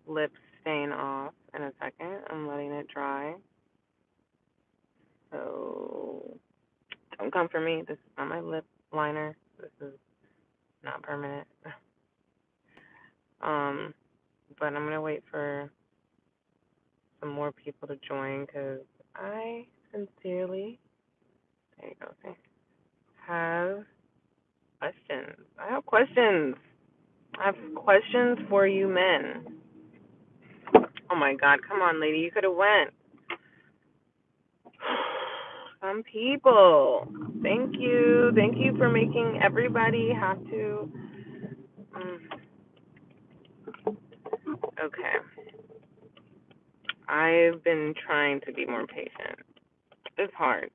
lip stain off in a second. I'm letting it dry. So don't come for me. This is not my lip liner. This is not permanent. Um, but I'm gonna wait for some more people to join because I sincerely, there you go, see, have questions. I have questions. I have questions for you men. Oh my God, come on, lady, you could have went. Some people. Thank you for making everybody have to. Mm, okay, I've been trying to be more patient. It's hard.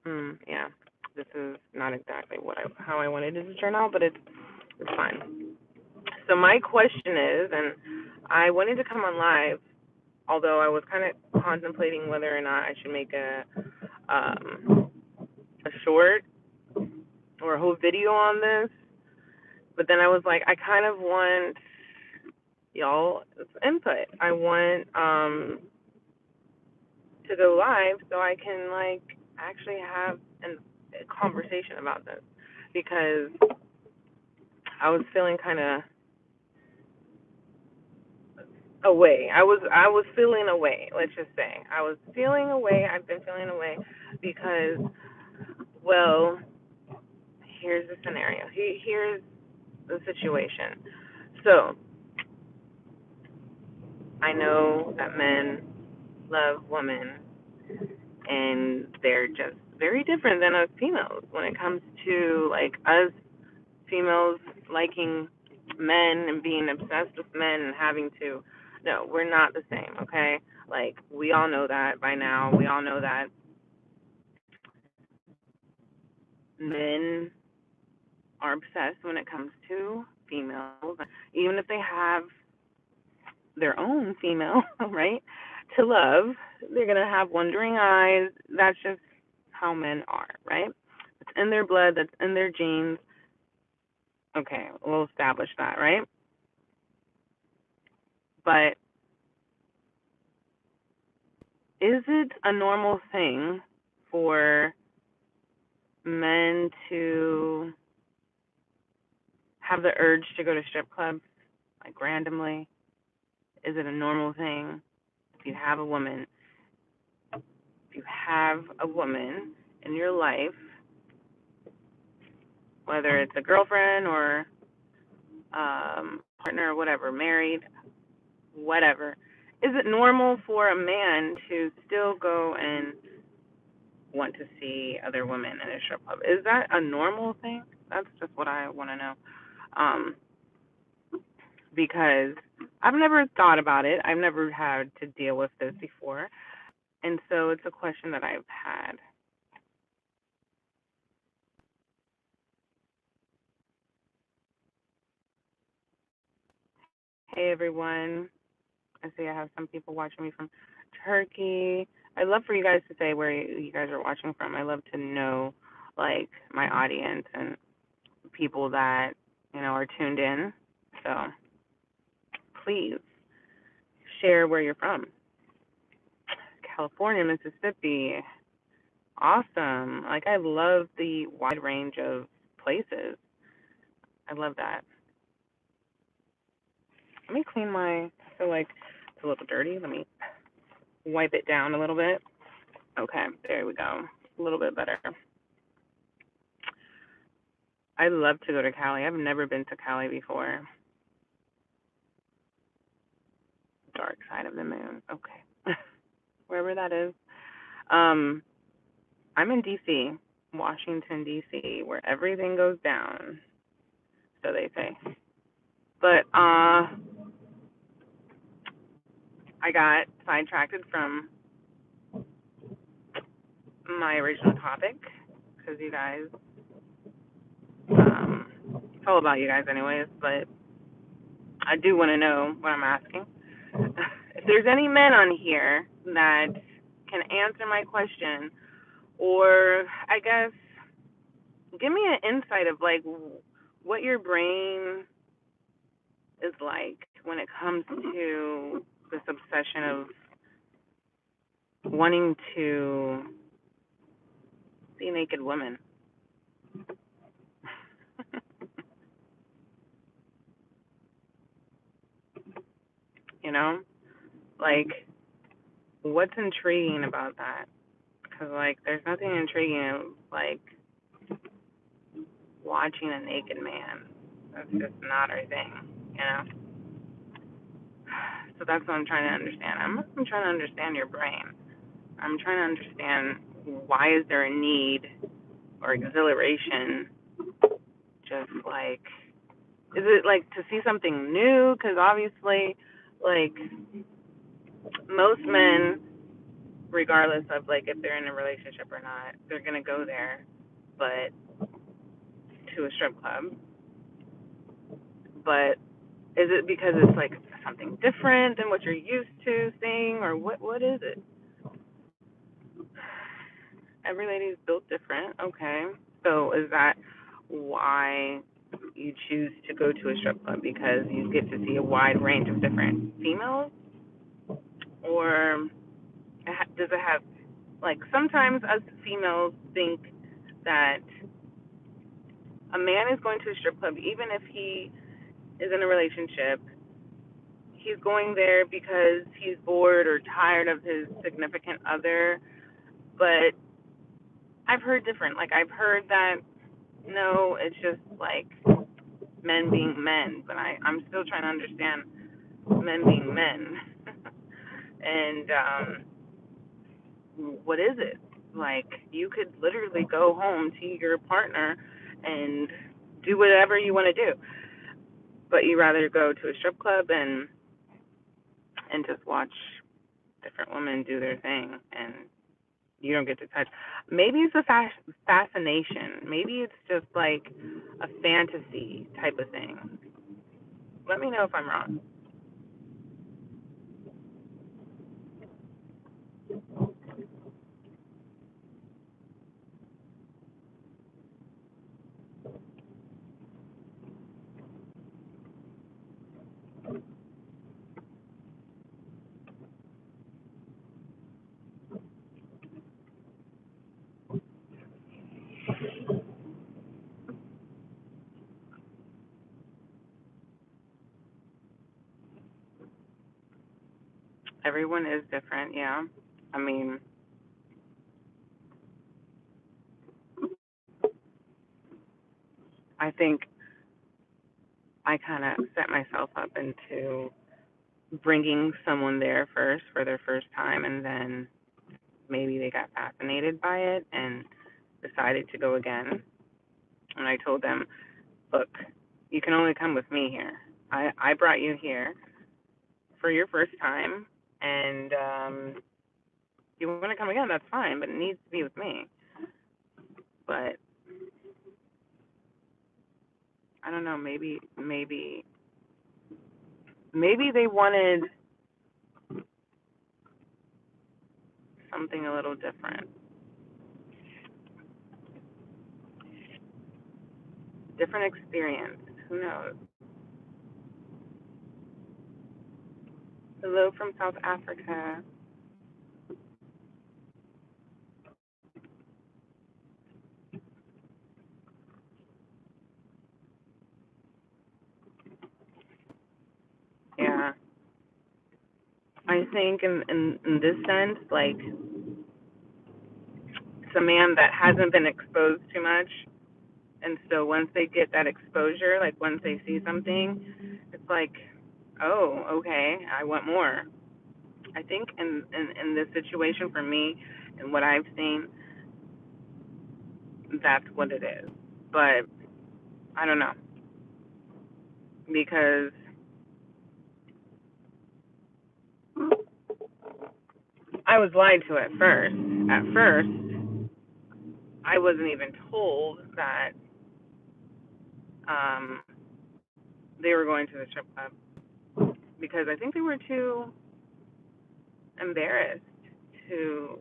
Yeah, this is not exactly how I wanted it to turn out, but it's fine. So my question is, and I wanted to come on live, although I was kind of contemplating whether or not I should make a short or a whole video on this. But then I was like, I kind of want y'all input. I want to go live so I can like actually have a conversation about this because I was feeling kind of away. I was feeling away. Let's just say I was feeling away. I've been feeling away because, well, here's the scenario. Here's the situation. So I know that men love women, and they're just very different than us females when it comes to like us females liking men and being obsessed with men and having to. No, we're not the same, okay? Like, we all know that by now. We all know that men are obsessed when it comes to females, even if they have their own female, right, to love, they're going to have wondering eyes. That's just how men are, right? It's in their blood, that's in their genes. Okay, we'll establish that, right? But is it a normal thing for men to have the urge to go to strip clubs, like randomly? Is it a normal thing if you have a woman? If you have a woman in your life, whether it's a girlfriend or partner or whatever, married, whatever, is it normal for a man to still go and want to see other women in a strip club? Is that a normal thing? That's just what I want to know. Um, because I've never thought about it. I've never had to deal with this before. And so it's a question that I've had. Hey, everyone. I see I have some people watching me from Turkey. I'd love for you guys to say where you guys are watching from. I love to know, like, my audience and people that, are tuned in. So please share where you're from. California, Mississippi. Awesome. Like, I love the wide range of places. I love that. Let me clean I feel like it's a little dirty. Let me wipe it down a little bit. Okay, there we go. A little bit better. I love to go to Cali. I've never been to Cali before. Dark side of the moon. Okay. Wherever that is. I'm in DC, Washington, DC, where everything goes down. So they say. But I got sidetracked from my original topic because you guys, it's all about you guys anyways, but I do want to know what I'm asking. If there's any men on here that can answer my question, or I guess give me an insight of like what your brain is like when it comes to this obsession of wanting to see naked women. You know, like what's intriguing about that? Because like there's nothing intriguing like watching a naked man. That's just not our thing, you know. So that's what I'm trying to understand. I'm trying to understand your brain. I'm trying to understand why is there a need or exhilaration, just like, is it like to see something new? Because obviously, like, most men, regardless of like if they're in a relationship or not, they're gonna go there, but to a strip club. But is it because it's like something different than what you're used to seeing, or what is it? Every lady is built different. Okay. So is that why you choose to go to a strip club, because you get to see a wide range of different females? Or does it have, like, sometimes us females think that a man is going to a strip club, even if he is in a relationship, he's going there because he's bored or tired of his significant other. But I've heard different. Like, I've heard that no, it's just like men being men, but I'm still trying to understand men being men. And what is it? Like, you could literally go home to your partner and do whatever you want to do, but you rather go to a strip club and just watch different women do their thing, and you don't get to touch. Maybe it's a fascination. Maybe it's just like a fantasy type of thing. Let me know if I'm wrong. Everyone is different, yeah. I mean, I think I kind of set myself up into bringing someone there first for their first time, and then maybe they got fascinated by it and decided to go again. And I told them, look, you can only come with me here. I brought you here for your first time, and if you want to come again, that's fine, but it needs to be with me. But I don't know, maybe they wanted something a little different, different experience. Who knows? Hello from South Africa. Yeah, I think in this sense, like, it's a man that hasn't been exposed too much, and so once they get that exposure, like once they see something, it's like, oh, okay, I want more. I think in this situation for me and what I've seen, that's what it is. But I don't know, because I was lied to at first. At first, I wasn't even told that um, they were going to the strip club, because I think they were too embarrassed to,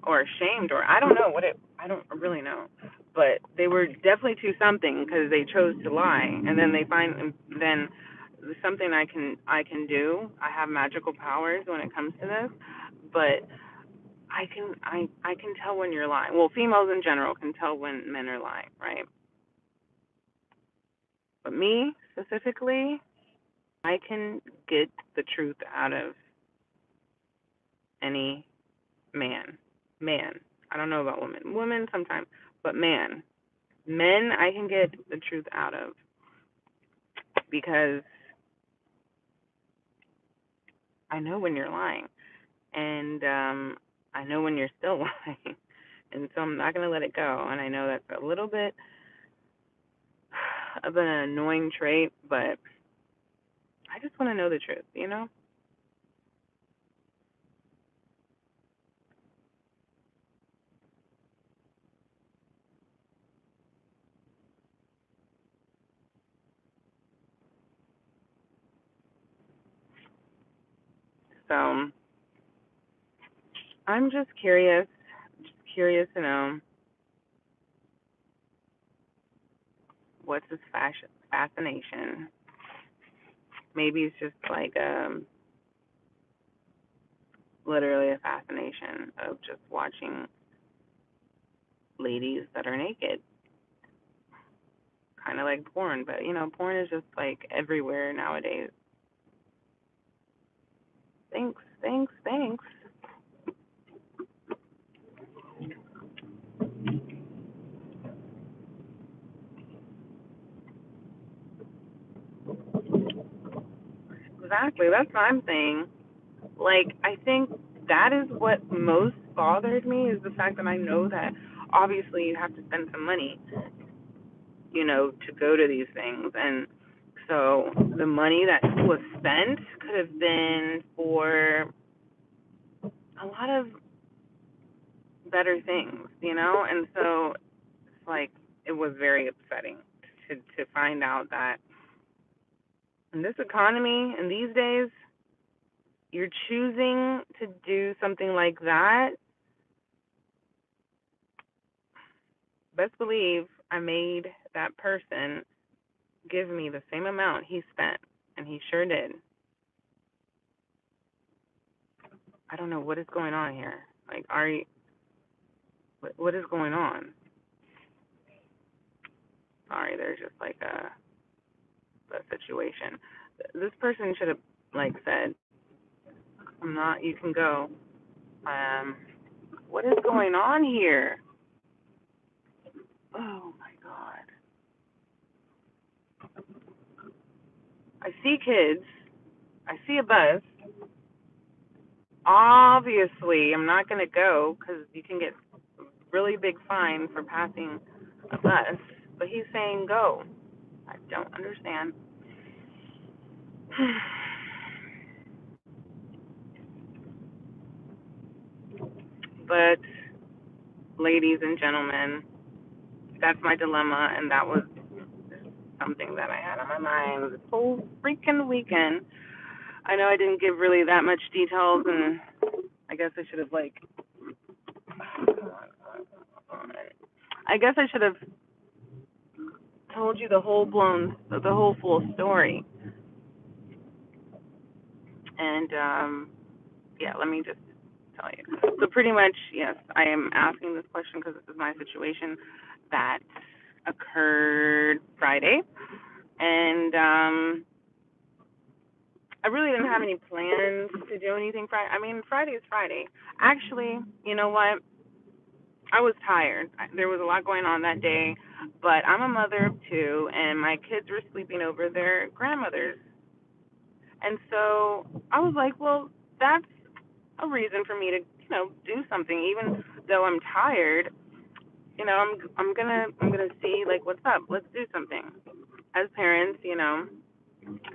or ashamed, or I don't know what it. I don't really know, but they were definitely too something because they chose to lie, and then they find then something I can do. I have magical powers when it comes to this, but I can tell when you're lying. Well, females in general can tell when men are lying, right? But me specifically, I can get the truth out of any man. Man. I don't know about women. Women sometimes, but man. Men I can get the truth out of because I know when you're lying. And I know when you're still lying. And so I'm not going to let it go. And I know that's a little bit of an annoying trait, but I just want to know the truth, you know? So I'm just curious to know what's his fascination. Maybe it's just like literally a fascination of just watching ladies that are naked, kind of like porn. But porn is just like everywhere nowadays. Thanks, thanks, thanks. Exactly, that's what I'm saying. Like, I think that is what most bothered me is the fact that I know that obviously you have to spend some money, to go to these things. And so the money that was spent could have been for a lot of better things, And so it's like it was very upsetting to find out that in this economy and these days, you're choosing to do something like that. Best believe I made that person give me the same amount he spent, and he sure did. I don't know what is going on here. Like, what is going on? Sorry, there's just like a situation. This person should have like said, "I'm not. You can go." Um, what is going on here? Oh my God! I see kids. I see a bus. Obviously, I'm not going to go because you can get really big fine for passing a bus. But he's saying go. I don't understand. But, ladies and gentlemen, that's my dilemma, and that was something that I had on my mind this whole freaking weekend. I know I didn't give really that much details, and I guess I should have I guess I should have told you the whole full story. And yeah, let me just tell you. So pretty much, yes, I am asking this question because this is my situation that occurred Friday, and I really didn't have any plans to do anything Friday. I mean, Friday is Friday. Actually, you know what? I was tired. There was a lot going on that day, but I'm a mother of two, and my kids were sleeping over their grandmother's. And so I was like, well, that's a reason for me to, do something, even though I'm tired. I'm gonna see like what's up. Let's do something. As parents, now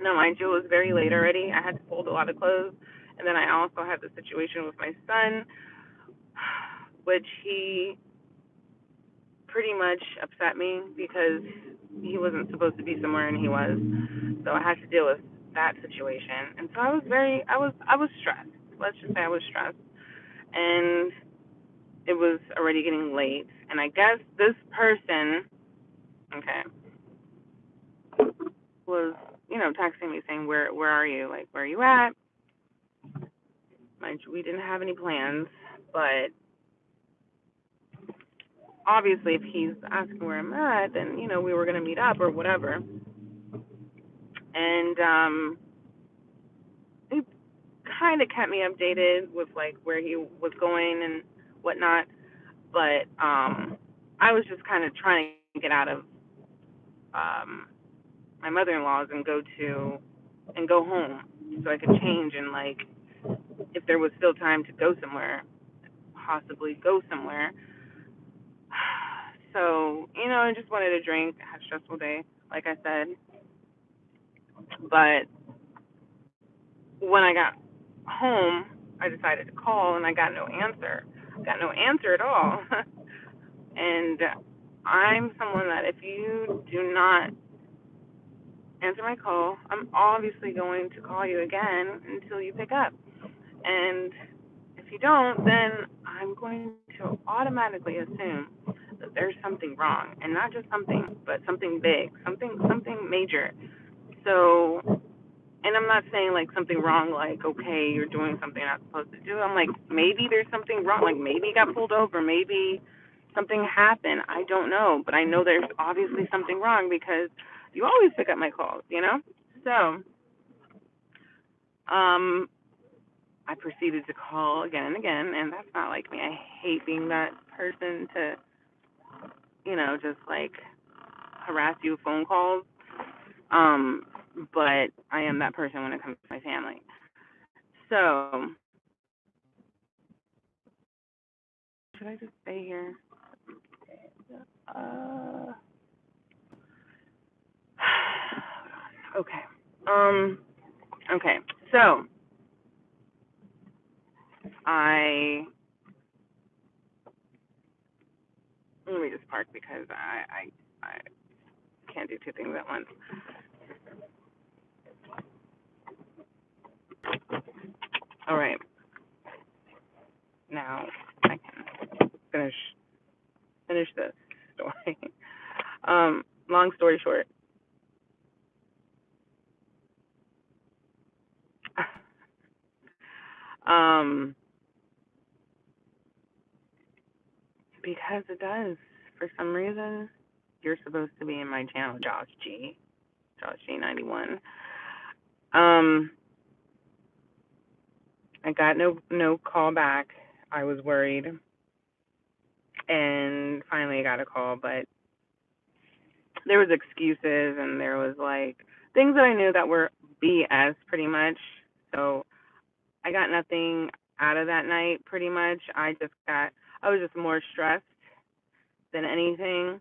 mind you, it was very late already. I had to fold a lot of clothes, and then I also had the situation with my son, which he pretty much upset me because he wasn't supposed to be somewhere and he was. So I had to deal with that situation. And so I was stressed. Let's just say I was stressed. And it was already getting late. And I guess this person, okay, was texting me saying, where are you? Like, where are you at? We didn't have any plans, but obviously if he's asking where I'm at, then, we were going to meet up or whatever. And he kind of kept me updated with, like, where he was going and whatnot. But I was just kind of trying to get out of um, my mother-in-law's and go home so I could change and, like, if there was still time to go somewhere, possibly go somewhere. So, I just wanted to drink. I had a stressful day, like I said. But when I got home, I decided to call, and I got no answer. Got no answer at all. And I'm someone that if you do not answer my call, I'm obviously going to call you again until you pick up. And if you don't, then I'm going to automatically assume that there's something wrong, and not just something, but something big, something major. So, and I'm not saying like something wrong, like, okay, you're doing something you're not supposed to do. I'm like, maybe there's something wrong, like maybe you got pulled over, maybe something happened. I don't know, but I know there's obviously something wrong because you always pick up my calls. So, I proceeded to call again and again, and that's not like me. I hate being that person to, just like harass you with phone calls. But I am that person when it comes to my family. So, should I just stay here? Uh, okay. Okay. So, I let me just park because I can't do two things at once. All right. Now I can finish this story. Long story short, um, because it does. For some reason, you're supposed to be in my channel, Josh G 91. I got no call back. I was worried, and finally I got a call, but there was excuses and there was like things that I knew that were BS pretty much. So I got nothing out of that night pretty much. I was just more stressed than anything,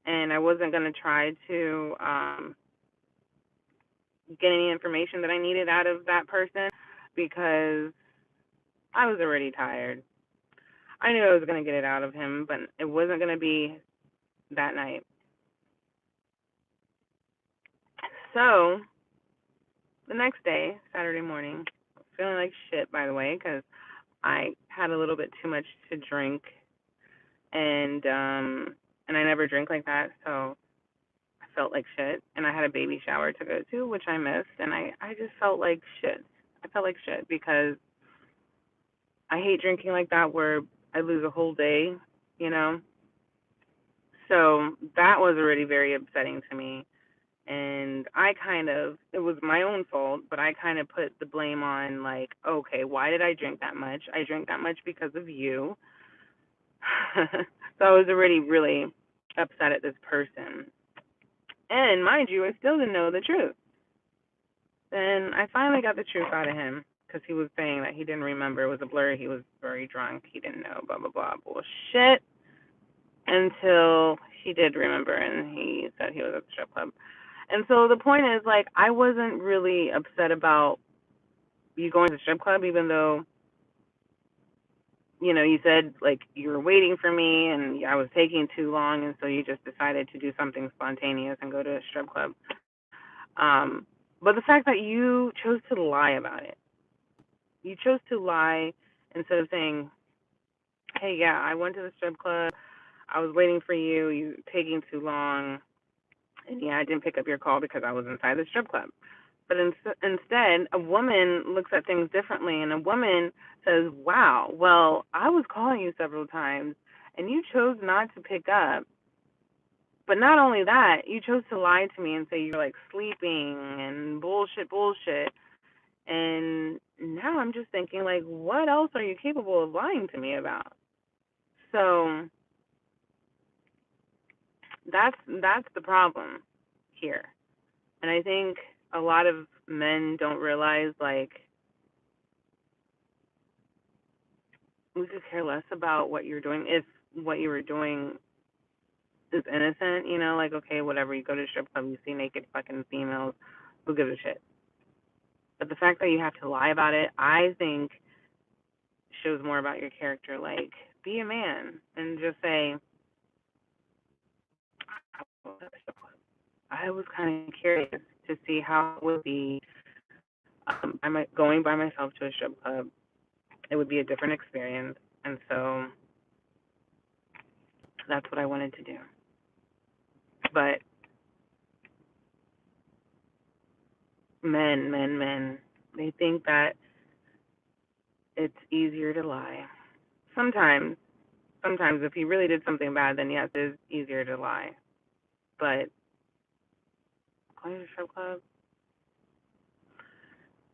and I wasn't going to try to get any information that I needed out of that person because I was already tired. I knew I was going to get it out of him, but it wasn't going to be that night. So the next day, Saturday morning, feeling like shit, by the way, because I had a little bit too much to drink, and I never drink like that, so I felt like shit, and I had a baby shower to go to, which I missed, and I just felt like shit. I felt like shit because I hate drinking like that where I lose a whole day, you know. So that was already very upsetting to me. And it was my own fault, but I kind of put the blame on, like, okay, why did I drink that much? I drank that much because of you. So I was already really upset at this person. And mind you, I still didn't know the truth. Then I finally got the truth out of him because he was saying that he didn't remember. It was a blur. He was very drunk. He didn't know, blah, blah, blah, bullshit. Until he did remember and he said he was at the strip club. And so the point is, like, I wasn't really upset about you going to the strip club, even though, you said, like, you were waiting for me and I was taking too long, and so you just decided to do something spontaneous and go to a strip club. But the fact that you chose to lie about it, you chose to lie instead of saying, hey, yeah, I went to the strip club, I was waiting for you, you taking too long, And yeah, I didn't pick up your call because I was inside the strip club. But instead, a woman looks at things differently, and a woman says, wow, well, I was calling you several times, and you chose not to pick up. But not only that, you chose to lie to me and say you're like sleeping and bullshit, bullshit. And now I'm just thinking, like, what else are you capable of lying to me about? So that's the problem here. And I think a lot of men don't realize, like, we could care less about what you're doing if what you were doing is innocent, like, okay, whatever, you go to a strip club, you see naked fucking females, who gives a shit? But the fact that you have to lie about it, I think, shows more about your character. Like, be a man and just say, I was kind of curious to see how it would be going by myself to a strip club. It would be a different experience, and so that's what I wanted to do. But men, they think that it's easier to lie. Sometimes, sometimes if he really did something bad, then yes, it is easier to lie. But going to a strip club.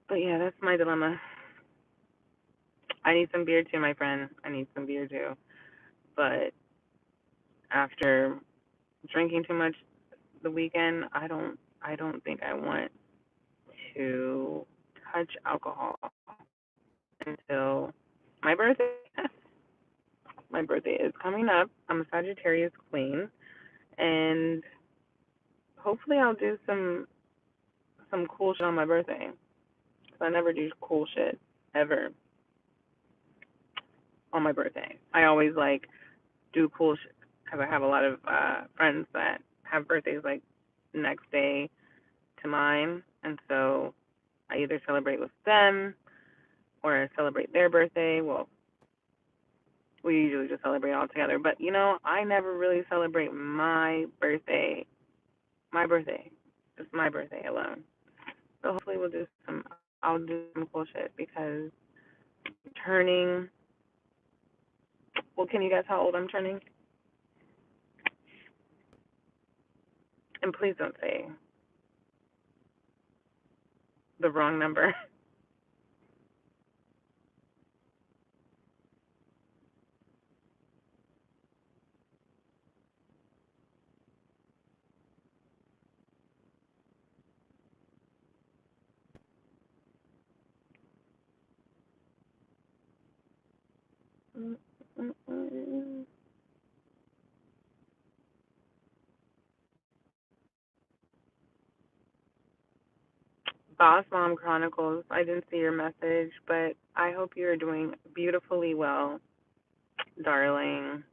But yeah, that's my dilemma. I need some beer too, my friend. I need some beer too. But after drinking too much the weekend, I don't think I want to touch alcohol until my birthday. My birthday is coming up. I'm a Sagittarius queen, and hopefully I'll do some cool shit on my birthday. 'Cause I never do cool shit ever on my birthday. I always like do cool shit because I have a lot of friends that have birthdays like next day to mine, and so I either celebrate with them or I celebrate their birthday. Well, we usually just celebrate all together, but I never really celebrate my birthday, just my birthday alone. So hopefully I'll do some cool shit because I'm turning. Well, can you guess how old I'm turning? And please don't say the wrong number. Boss Mom Chronicles, I didn't see your message, but I hope you're doing beautifully well, darling.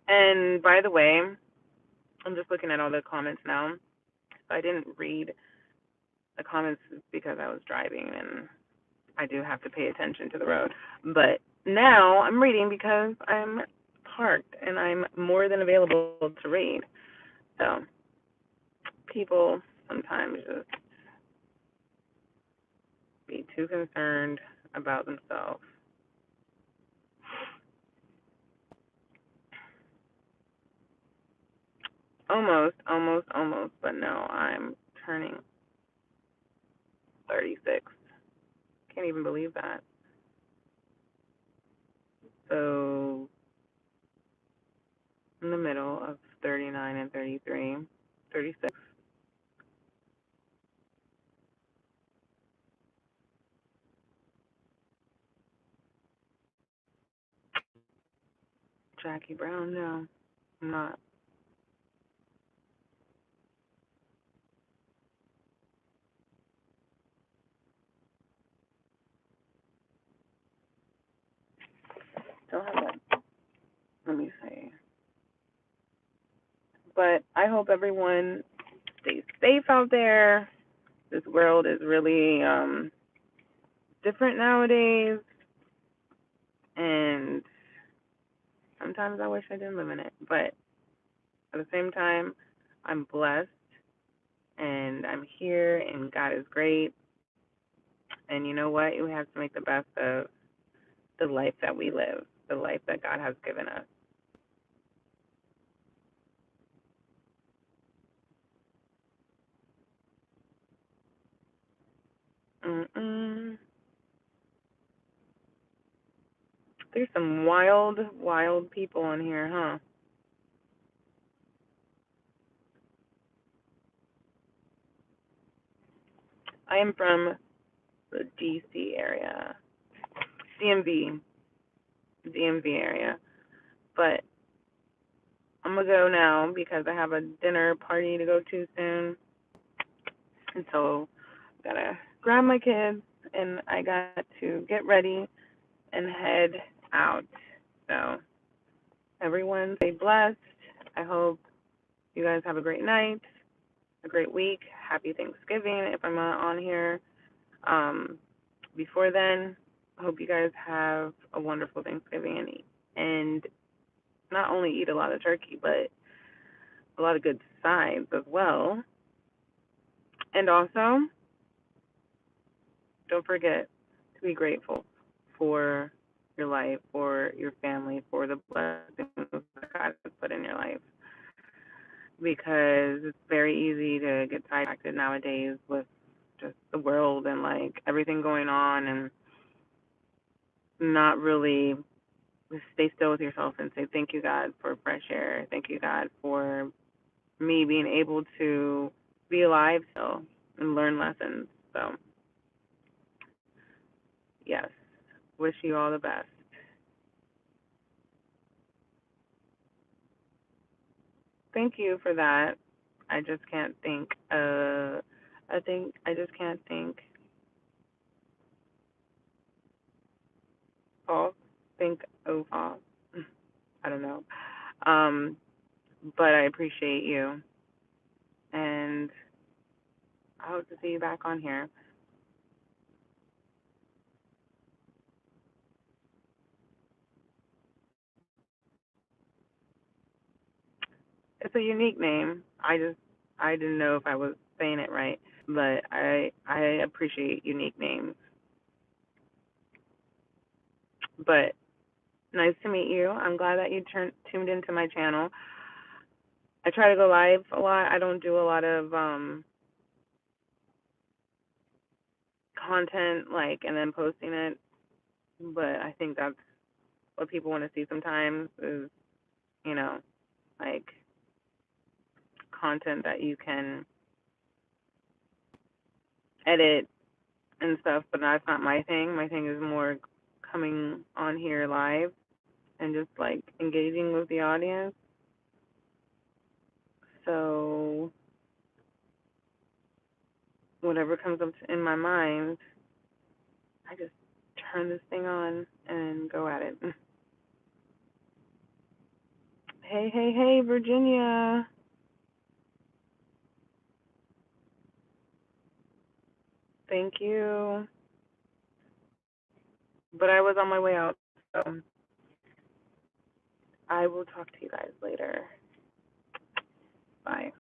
And by the way, I'm just looking at all the comments now. I didn't read the comments because I was driving and I do have to pay attention to the road. But now I'm reading because I'm parked and I'm more than available to read. So people sometimes just be too concerned about themselves. Almost, but no, I'm turning 36. Can't even believe that. So in the middle of 39 and 33, 36. Jackie Brown, no, I'm not. Don't have that. Let me see. But I hope everyone stays safe out there. This world is really different nowadays, and sometimes I wish I didn't live in it. But at the same time, I'm blessed, and I'm here, and God is great. And you know what? We have to make the best of the life that we live, the life that God has given us. Mm-mm. There's some wild, wild people in here, huh? I am from the DC area, DMV, DMV area. But I'm gonna go now because I have a dinner party to go to soon, and so I gotta grab my kids and I got to get ready and head out. So everyone, stay blessed. I hope you guys have a great night, a great week. Happy Thanksgiving if I'm not on here. Um, Before then, I hope you guys have a wonderful Thanksgiving and not only eat a lot of turkey, but a lot of good sides as well. And also, don't forget to be grateful for your life, for your family, for the blessings that God has put in your life. Because it's very easy to get sidetracked nowadays with just the world and like everything going on and not really stay still with yourself and say, thank you, God, for fresh air. Thank you, God, for me being able to be alive still and learn lessons. So, yes, wish you all the best. Thank you for that. I just can't think. I think I just can't think. False. Think. Oh, false. I don't know. Um, but I appreciate you, and I hope to see you back on here. It's a unique name. I didn't know if I was saying it right, but I appreciate unique names. But nice to meet you. I'm glad that you tuned into my channel. I try to go live a lot. I don't do a lot of content like and then posting it, but I think that's what people want to see sometimes is, you know, like content that you can edit and stuff, but that's not my thing. My thing is more coming on here live and just like engaging with the audience. So whatever comes up in my mind, I just turn this thing on and go at it. Hey, hey, hey, Virginia. Thank you. But I was on my way out, so I will talk to you guys later. Bye.